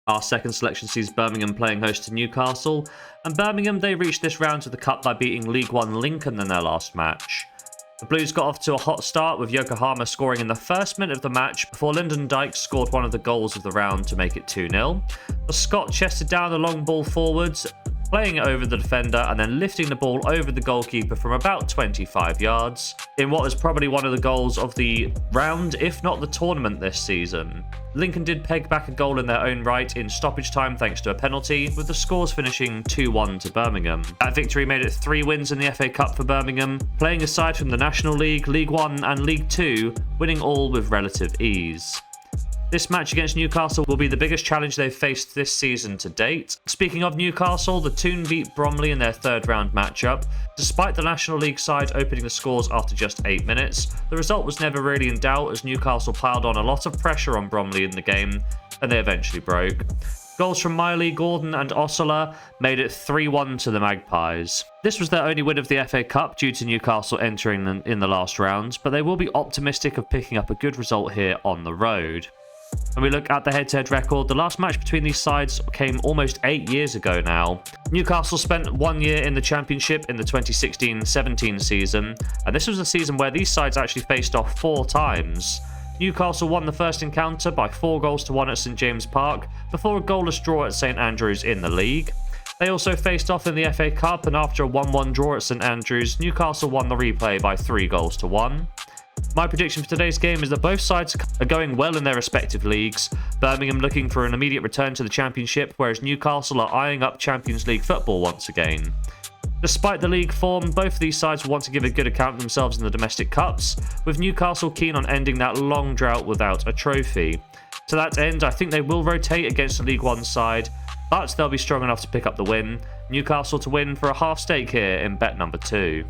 Our second selection sees Birmingham playing host to Newcastle, and Birmingham, they reached this round of the Cup by beating League One Lincoln in their last match. The Blues got off to a hot start, with Yokohama scoring in the first minute of the match before Lyndon Dykes scored one of the goals of the round to make it 2-0. The Scot chested down the long ball forwards, playing it over the defender and then lifting the ball over the goalkeeper from about 25 yards in what was probably one of the goals of the round, if not the tournament this season. Lincoln did peg back a goal in their own right in stoppage time thanks to a penalty, with the scores finishing 2-1 to Birmingham. That victory made it 3 wins in the FA Cup for Birmingham, playing aside from the National League, League One and League Two, winning all with relative ease. This match against Newcastle will be the biggest challenge they've faced this season to date. Speaking of Newcastle, the Toon beat Bromley in their third round matchup. Despite the National League side opening the scores after just 8 minutes, the result was never really in doubt as Newcastle piled on a lot of pressure on Bromley in the game, and they eventually broke. Goals from Miley, Gordon and Ossola made it 3-1 to the Magpies. This was their only win of the FA Cup due to Newcastle entering in the last round, but they will be optimistic of picking up a good result here on the road. When we look at the head-to-head record, the last match between these sides came almost 8 years ago now. Newcastle spent 1 year in the Championship in the 2016-17 season, and this was a season where these sides actually faced off 4 times. Newcastle won the first encounter by 4-1 at St James Park, before a goalless draw at St Andrews in the league. They also faced off in the FA Cup, and after a 1-1 draw at St Andrews, Newcastle won the replay by 3-1. My prediction for today's game is that both sides are going well in their respective leagues, Birmingham looking for an immediate return to the Championship, whereas Newcastle are eyeing up Champions League football once again. Despite the league form, both of these sides want to give a good account of themselves in the domestic cups, with Newcastle keen on ending that long drought without a trophy. To that end, I think they will rotate against the League One side, but they'll be strong enough to pick up the win. Newcastle to win for a half stake here in bet number 2.